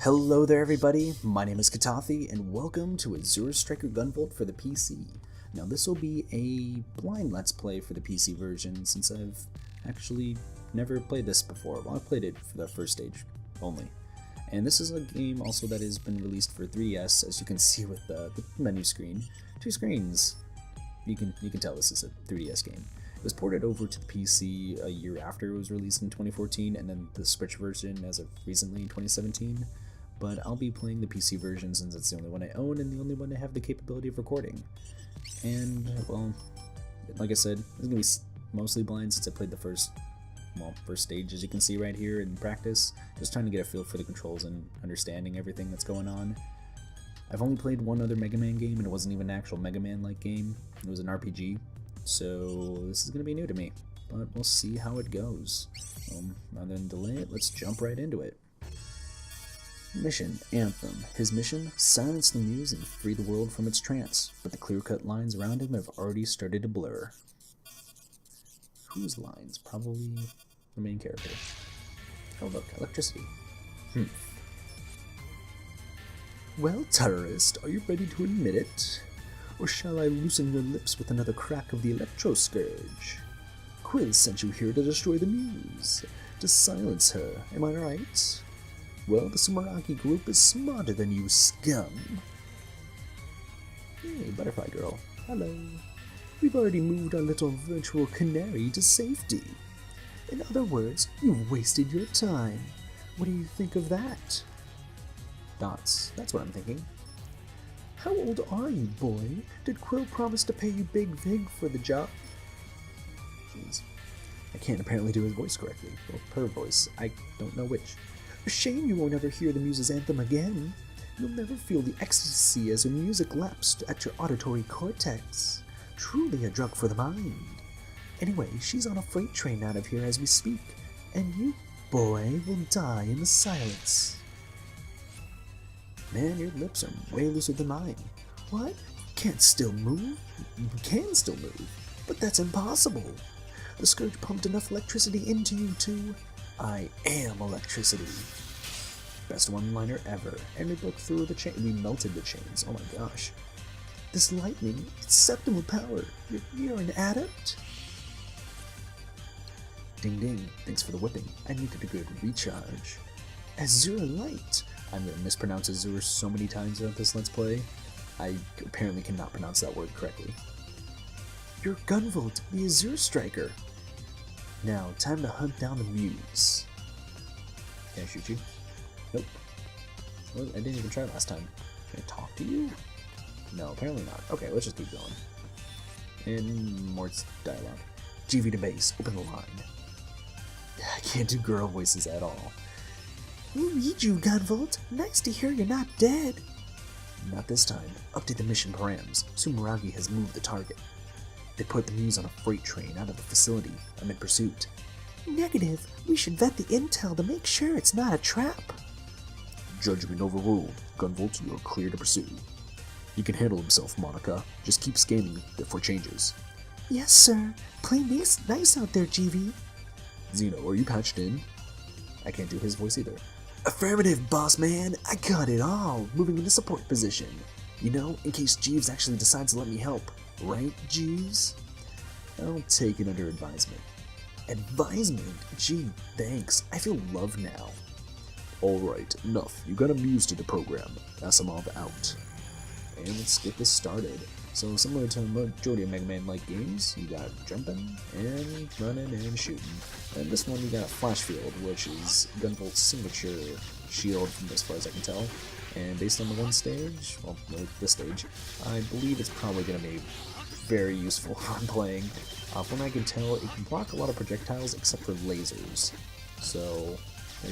Hello there everybody, my name is Katathi and welcome to Azure Striker Gunvolt for the PC. Now this will be a blind let's play for the PC version since I've actually never played this before. Well, I played it for the first stage only. And this is a game also that has been released for 3DS, as you can see with the menu screen. Two screens. You can tell this is a 3DS game. It was ported over to the PC a year after it was released in 2014, and then the Switch version as of recently in 2017. But I'll be playing the PC version since it's the only one I own and the only one I have the capability of recording. And, well, like I said, it's going to be mostly blind since I played the first stage, as you can see right here in practice. Just trying to get a feel for the controls and understanding everything that's going on. I've only played one other Mega Man game, and it wasn't even an actual Mega Man-like game. It was an RPG, so this is going to be new to me. But we'll see how it goes. Rather than delay it, let's jump right into it. Mission, Anthem. His mission, silence the muse and free the world from its trance, but the clear-cut lines around him have already started to blur. Whose lines? Probably the main character. Oh look, electricity. Well, terrorist, are you ready to admit it? Or shall I loosen your lips with another crack of the electro-scourge? Quill sent you here to destroy the muse, to silence her, am I right? Well, the Sumeragi group is smarter than you, scum. Hey, Butterfly Girl. Hello. We've already moved our little virtual canary to safety. In other words, you've wasted your time. What do you think of that? Thoughts. That's what I'm thinking. How old are you, boy? Did Quill promise to pay you big vig for the job? Jeez. I can't apparently do his voice correctly. Or her voice. I don't know which. A shame you won't ever hear the muse's anthem again. You'll never feel the ecstasy as her music laps at your auditory cortex. Truly a drug for the mind. Anyway, she's on a freight train out of here as we speak, and you, boy, will die in the silence. Man, your lips are way looser than mine. What? Can't still move? You can still move, but that's impossible. The scourge pumped enough electricity into you to... I am electricity. Best one-liner ever. And we broke through the chain. We melted the chains. Oh my gosh. This lightning, it's septimal power. You're an adept? Ding ding. Thanks for the whipping. I needed a good recharge. Azure Light. I'm going to mispronounce Azure so many times throughout this Let's Play. I apparently cannot pronounce that word correctly. You're Gunvolt, the Azure Striker. Now, time to hunt down the muse. Can I shoot you? Nope. Well, I didn't even try last time. Can I talk to you? No, apparently not. Okay, let's just keep going. And more dialogue. GV to base, open the line. I can't do girl voices at all. We read you, Gunvolt. Nice to hear you're not dead. Not this time. Update the mission params. Sumeragi has moved the target. They put the muse on a freight train out of the facility. I'm in pursuit. Negative. We should vet the intel to make sure it's not a trap. Judgment overruled. Gunvolt, you are clear to pursue. He can handle himself, Monica. Just keep scanning for changes. Yes, sir. Play nice out there, GV. Zeno, are you patched in? I can't do his voice either. Affirmative, boss man. I got it all. Moving into support position. You know, in case Jeeves actually decides to let me help. Right, Jeeves? I'll take it under advisement. Advisement? Gee, thanks. I feel loved now. Alright, enough. You got a muse to the program. Asimov out. And let's get this started. So similar to majority of Mega Man-like games, you got jumping, and running, and shooting. And this one you got Flash Field, which is Gunvolt's signature shield, as far as I can tell. And based on the one stage, well, this stage, I believe it's probably going to be very useful when playing. From what I can tell, it can block a lot of projectiles except for lasers. So,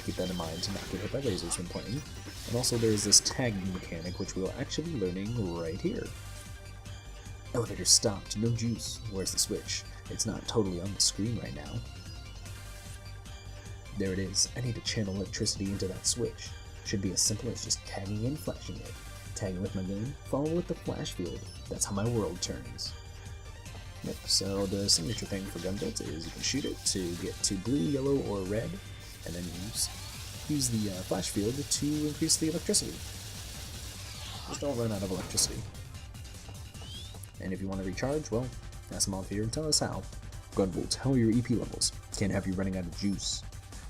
keep that in mind to not get hit by lasers when playing. And also there's this tagging mechanic, which we'll actually be learning right here. Elevator stopped, no juice. Where's the switch? It's not totally on the screen right now. There it is. I need to channel electricity into that switch. Should be as simple as just tagging and flashing it. Tagging with my gun, follow with the flash field. That's how my world turns. Yep, so the signature thing for Gunvolt is you can shoot it to get to blue, yellow, or red, and then use use the flash field to increase the electricity. Just don't run out of electricity. And if you want to recharge, well, ask Mob here and tell us how. Gunvolt, how are your EP levels? Can't have you running out of juice.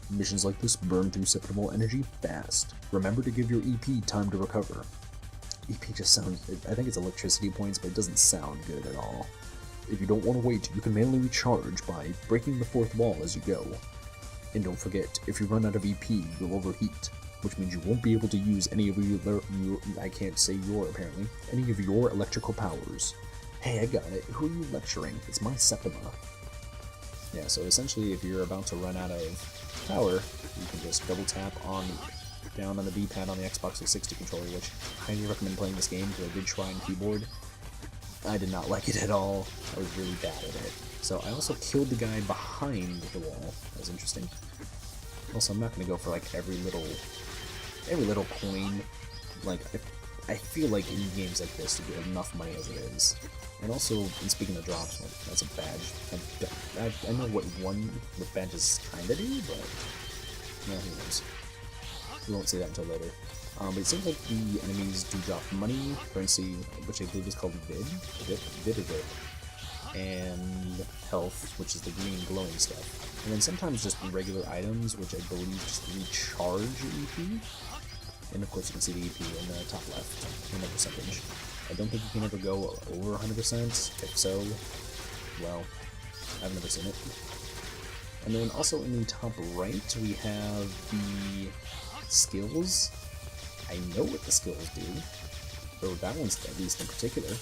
Missions like this burn through supplemental energy fast. Remember to give your EP time to recover. EP just sounds, I think it's electricity points, but it doesn't sound good at all. If you don't want to wait, you can manually recharge by breaking the fourth wall as you go. And don't forget, if you run out of EP, you'll overheat, which means you won't be able to use any of your I can't say your, apparently, any of your electrical powers. Hey, I got it. Who are you lecturing? It's my Septima. Yeah, so essentially, if you're about to run out of power, you can just double tap down on the D-pad on the Xbox 360 controller, which I highly recommend playing this game, because I did try on keyboard. I did not like it at all. I was really bad at it. So I also killed the guy behind the wall. That was interesting. Also, I'm not going to go for like every little coin. Like, I feel like in games like this, you get enough money as it is. And also, in speaking of drops, well, that's a badge. I know what badges kinda do, but yeah, who knows. We won't say that until later. But it seems like the enemies do drop money, currency, which I believe is called vid, and health, which is the green glowing stuff. And then sometimes just regular items, which I believe just recharge EP. And of course you can see the EP in the top left, in the percentage. I don't think you can ever go over 100%, if so, well, I've never seen it. And then also in the top right, we have the skills. I know what the skills do, or that one's at least in particular,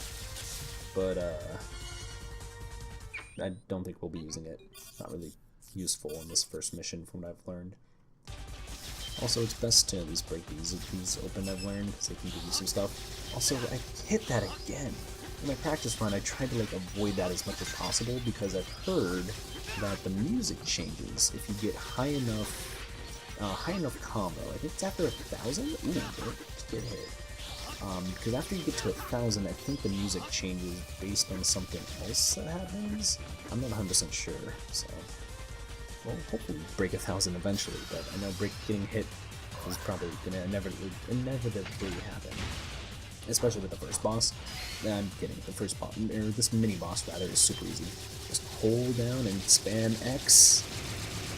but I don't think we'll be using it. Not really useful in this first mission from what I've learned. Also, it's best to at least break these open, I've learned, because they can give you some stuff. Also, I hit that again. In my practice run, I tried to avoid that as much as possible, because I've heard that the music changes if you get high enough combo. I think it's after 1,000? Ooh, don't get hit. Because after you get to 1,000, I think the music changes based on something else that happens. I'm not 100% sure, so... Well, hopefully break 1,000 eventually, but I know getting hit is probably gonna inevitably happen. Especially with the first boss. I'm kidding, the first boss, or this mini-boss rather, is super easy. Just hold down and spam X,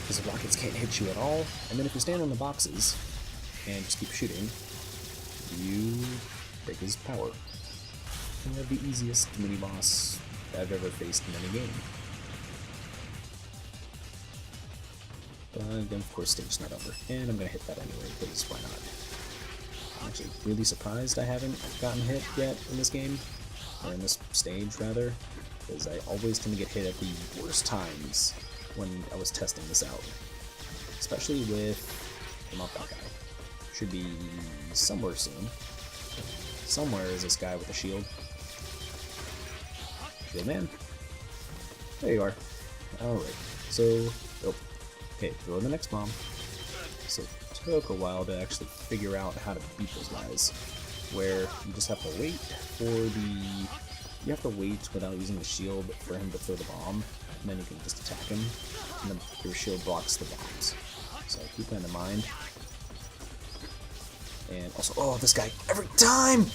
because the rockets can't hit you at all, and then if you stand on the boxes and just keep shooting, you break his power. And you have the easiest mini-boss I've ever faced in any game. But then, of course, stage's not over, and I'm gonna hit that anyway, because why not? I'm actually really surprised I haven't gotten hit yet in this game, or in this stage, rather, because I always tend to get hit at the worst times when I was testing this out. Especially with... come up, that guy. Should be somewhere soon. Somewhere is this guy with a shield. Shield man. There you are. Alright, so... oh. Okay, throw in the next bomb. So it took a while to actually figure out how to beat those guys. Where you just have to wait for the... you have to wait without using the shield for him to throw the bomb, and then you can just attack him, and then your shield blocks the bombs. So keep that in mind. And also, oh, this guy, every time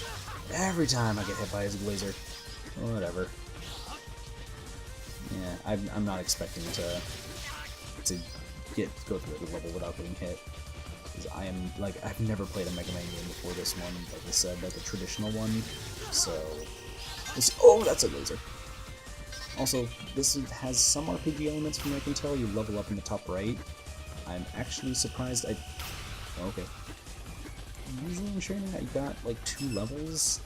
I get hit by his laser. Whatever. Yeah, I'm not expecting to go through the level without getting hit. Because I am, I've never played a Mega Man game before this one, like I said, like a traditional one. So, oh, that's a laser. Also, this has some RPG elements from what I can tell. You level up in the top right. I'm actually surprised okay. Usually in training I got 2 levels.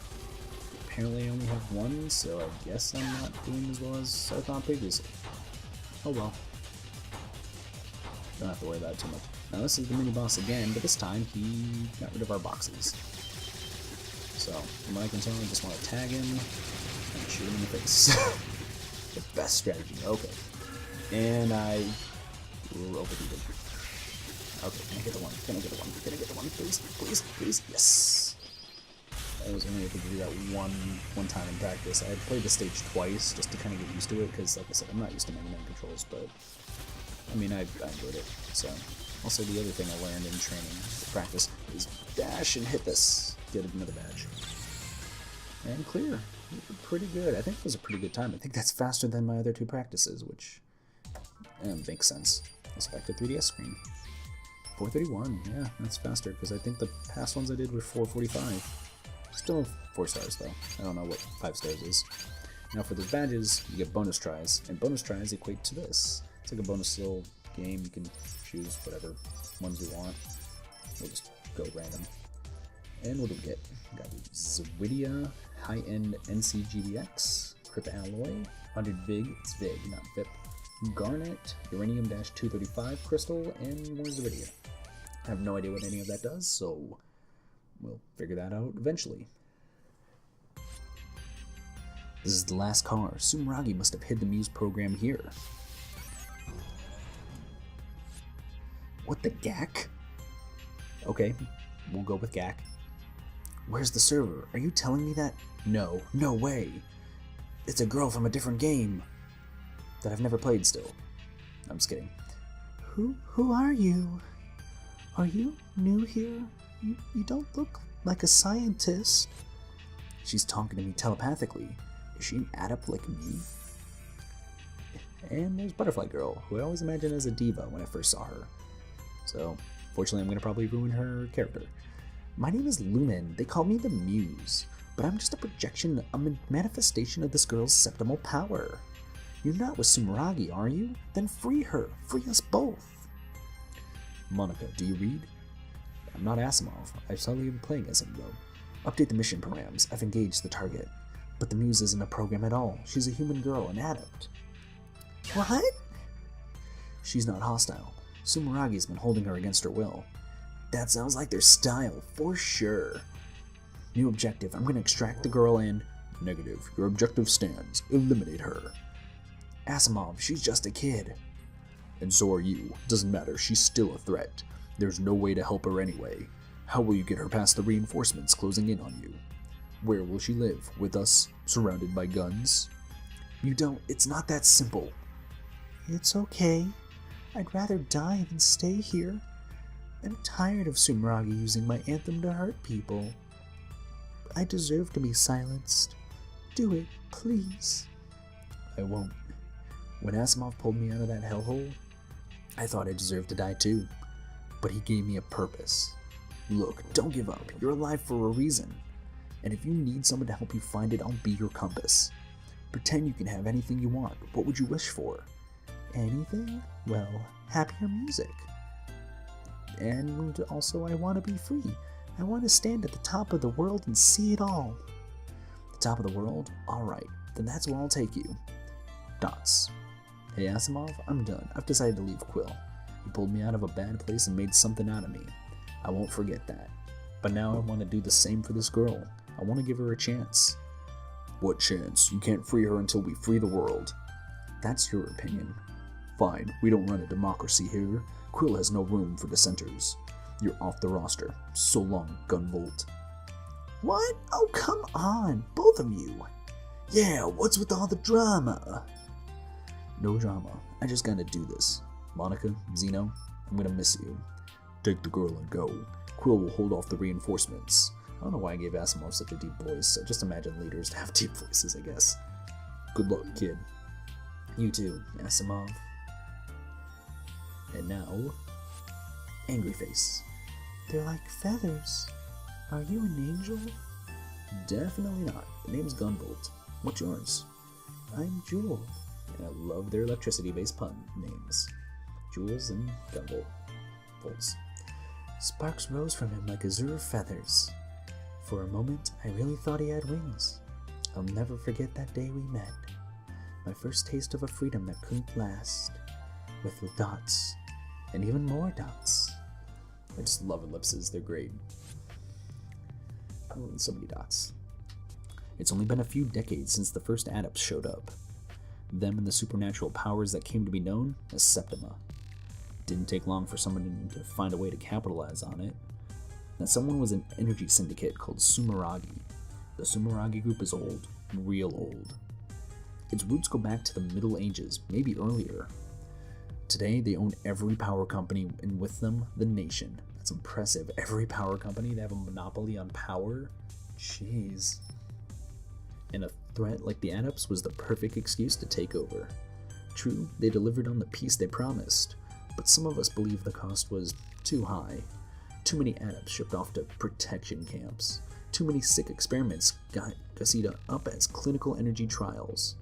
Apparently I only have 1, so I guess I'm not doing as well as I thought previously. Oh well. Don't have to worry about it too much. Now this is the mini-boss again, but this time he got rid of our boxes. So, from what I can tell, I just want to tag him and shoot him in the face. The best strategy. Okay. And I overheated. Okay, can I get the one? Can I get the one? Can I get the one? Please, please, please. Yes! I was only able to do that one time in practice. I had played the stage twice just to kind of get used to it, because like I said, I'm not used to Mega Man controls, but I mean, I enjoyed it. So, also the other thing I learned in training, practice, is dash and hit this. Get another badge. And clear. Pretty good. I think it was a pretty good time. I think that's faster than my other 2 practices, which makes sense. Expected 3DS screen. 431, yeah, that's faster, because I think the past ones I did were 445. Still 4 stars, though. I don't know what 5 stars is. Now for those badges, you get bonus tries, and bonus tries equate to this. It's like a bonus little game. You can choose whatever ones you want. We'll just go random. And what do we get? We got Zwidia, high-end NCGDX, Crypt Alloy, 100 Vig, it's Vig, not VIP, Garnet, Uranium-235 Crystal, and more Zwidia. I have no idea what any of that does, so we'll figure that out eventually. This is the last car. Sumeragi must have hid the Muse program here. What the gack? Okay, we'll go with gack. Where's the server? Are you telling me that? No, no way. It's a girl from a different game that I've never played still. I'm just kidding. Who are you? Are you new here? You don't look like a scientist. She's talking to me telepathically. Is she an adept like me? And there's Butterfly Girl, who I always imagined as a diva when I first saw her. So, fortunately, I'm going to probably ruin her character. My name is Lumen. They call me the Muse, but I'm just a projection, a manifestation of this girl's septimal power. You're not with Sumeragi, are you? Then free her. Free us both. Monica, do you read? I'm not Asimov. I saw you playing as him, though. Update the mission params. I've engaged the target. But the Muse isn't a program at all. She's a human girl, an adept. What? She's not hostile. Sumeragi's been holding her against her will. That sounds like their style, for sure. New objective. I'm gonna extract the girl and... Negative. Your objective stands. Eliminate her. Asimov, she's just a kid. And so are you. Doesn't matter. She's still a threat. There's no way to help her anyway. How will you get her past the reinforcements closing in on you? Where will she live? With us? Surrounded by guns? You don't... It's not that simple. It's okay. I'd rather die than stay here. I'm tired of Sumeragi using my Anthem to hurt people. I deserve to be silenced. Do it, please. I won't. When Asimov pulled me out of that hellhole, I thought I deserved to die too. But he gave me a purpose. Look, don't give up. You're alive for a reason. And if you need someone to help you find it, I'll be your compass. Pretend you can have anything you want. What would you wish for? Anything? Well, happier music. And also, I want to be free. I want to stand at the top of the world and see it all. The top of the world? Alright, then that's where I'll take you. Dots. Hey Asimov, I'm done. I've decided to leave Quill. He pulled me out of a bad place and made something out of me. I won't forget that. But now I want to do the same for this girl. I want to give her a chance. What chance? You can't free her until we free the world. That's your opinion. Fine, we don't run a democracy here. Quill has no room for dissenters. You're off the roster. So long, Gunvolt. What? Oh, come on, both of you. Yeah, what's with all the drama? No drama. I just gotta do this. Monica, Zeno, I'm gonna miss you. Take the girl and go. Quill will hold off the reinforcements. I don't know why I gave Asimov such a deep voice. I just imagine leaders to have deep voices, I guess. Good luck, kid. You too, Asimov. And now, Angry Face. They're like feathers. Are you an angel? Definitely not. The name's Gunvolt. What's yours? I'm Jewel. And I love their electricity-based pun names. Jules and Gunvolt. Volts. Sparks rose from him like azure feathers. For a moment, I really thought he had wings. I'll never forget that day we met. My first taste of a freedom that couldn't last. With the dots. And even more dots. I just love ellipses, they're great. Oh, so many dots. It's only been a few decades since the first adepts showed up. Them and the supernatural powers that came to be known as Septima. Didn't take long for someone to find a way to capitalize on it. That someone was an energy syndicate called Sumeragi. The Sumeragi group is old, real old. Its roots go back to the Middle Ages, maybe earlier. Today, they own every power company, and with them, the nation. That's impressive. Every power company, they have a monopoly on power? Jeez. And a threat like the Adepts was the perfect excuse to take over. True, they delivered on the peace they promised, but some of us believe the cost was too high. Too many Adepts shipped off to protection camps. Too many sick experiments got gussied up as clinical energy trials.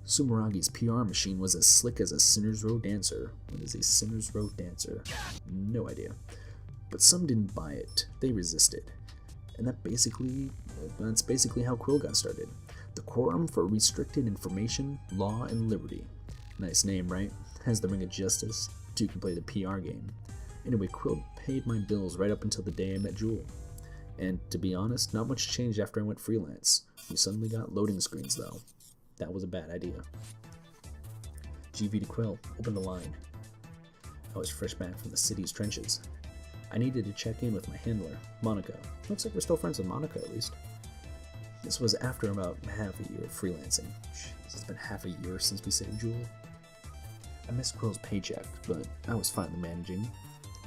Sumeragi's PR machine was as slick as a Sinner's Row dancer. What is a Sinner's Row dancer? No idea. But some didn't buy it. They resisted. And that's basically how Quill got started. The Quorum for Restricted Information, Law, and Liberty. Nice name, right? Has the Ring of Justice. Dude can play the PR game. Anyway, Quill paid my bills right up until the day I met Jewel. And to be honest, not much changed after I went freelance. We suddenly got loading screens though. That was a bad idea. GV to Quill, open the line. I was fresh back from the city's trenches. I needed to check in with my handler, Monica. Looks like we're still friends with Monica at least. This was after about half a year of freelancing. Jeez, it's been half a year since we saved Jewel. I missed Quill's paycheck, but I was finally managing,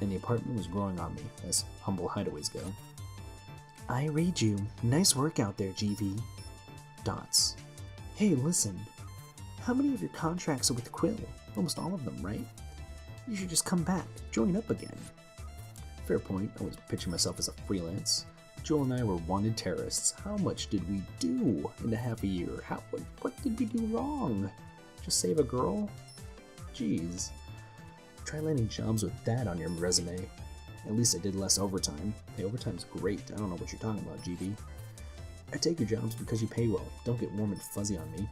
and the apartment was growing on me, as humble hideaways go. I read you. Nice work out there, GV. Dots. Hey, listen. How many of your contracts are with Quill? Almost all of them, right? You should just come back, join up again. Fair point. I was pitching myself as a freelance. Joel and I were wanted terrorists. How much did we do in a half a year? What did we do wrong? Just save a girl? Jeez. Try landing jobs with that on your resume. At least I did less overtime. Hey, overtime's great. I don't know what you're talking about, GV. I take your jobs because you pay well. Don't get warm and fuzzy on me.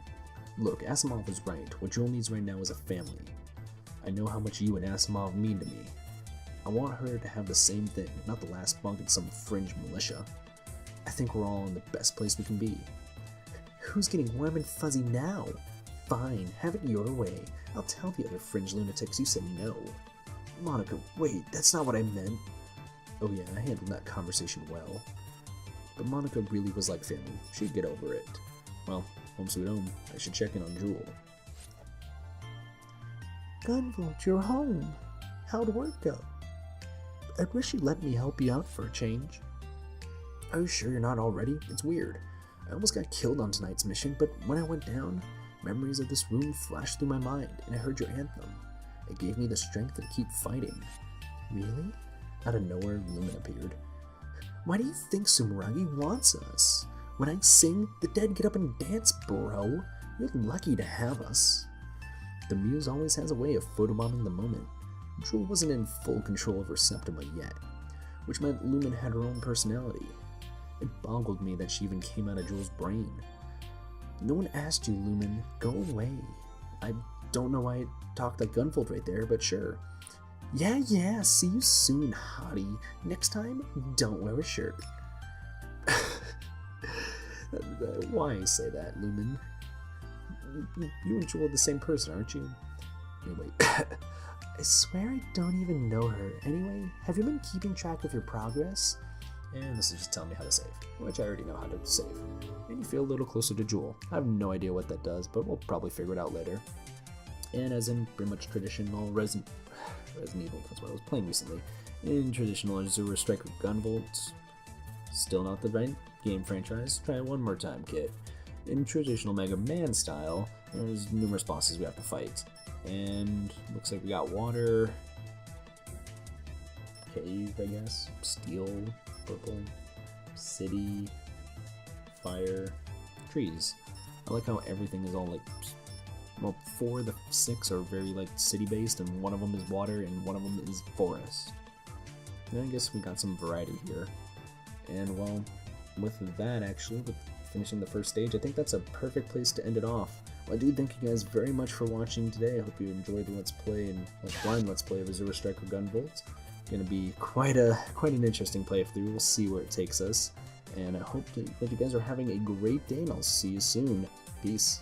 Look, Asimov is right. What Joel needs right now is a family. I know how much you and Asimov mean to me. I want her to have the same thing, not the last bunk in some fringe militia. I think we're all in the best place we can be. Who's getting warm and fuzzy now? Fine, have it your way. I'll tell the other fringe lunatics you said no. Monica, wait, that's not what I meant. Oh yeah, I handled that conversation well. But Monica really was like family. She'd get over it. Well, home sweet home. I should check in on Jewel. Gunvolt, you're home. How'd work go? I wish you'd let me help you out for a change. Are you sure you're not already? It's weird. I almost got killed on tonight's mission, but when I went down, memories of this room flashed through my mind, and I heard your anthem. It gave me the strength to keep fighting. Really? Out of nowhere, Lumen appeared. Why do you think Sumeragi wants us? When I sing, the dead get up and dance, bro. You're lucky to have us. The muse always has a way of photobombing the moment. Jewel wasn't in full control of her Septima yet, which meant Lumen had her own personality. It boggled me that she even came out of Jewel's brain. No one asked you, Lumen. Go away. I don't know why I talked like Gunvolt right there, but sure. Yeah, see you soon, hottie. Next time, don't wear a shirt. Why say that, Lumen? You and Jewel are the same person, aren't you? Anyway, I swear I don't even know her. Anyway, have you been keeping track of your progress? And this is just telling me how to save, which I already know how to save. And you feel a little closer to Jewel. I have no idea what that does, but we'll probably figure it out later. And as in pretty much traditional Resident Evil, that's what I was playing recently. In traditional Azure Striker Gunvolt, still not the right game franchise. Try it one more time, kid. In traditional Mega Man style, there's numerous bosses we have to fight. And looks like we got water, cave, I guess, steel, purple, city, fire, trees. I like how everything is all like, well, 4 of the 6 are very like city based, and one of them is water and one of them is forest. And I guess we got some variety here. And well, with that actually, with finishing the first stage, I think that's a perfect place to end it off. Well, I do thank you guys very much for watching today. I hope you enjoyed the Let's Play and blind Let's Play of Azure Striker Gunvolt. Going to be quite an interesting playthrough. We'll see where it takes us. And I hope that you guys are having a great day, and I'll see you soon. Peace.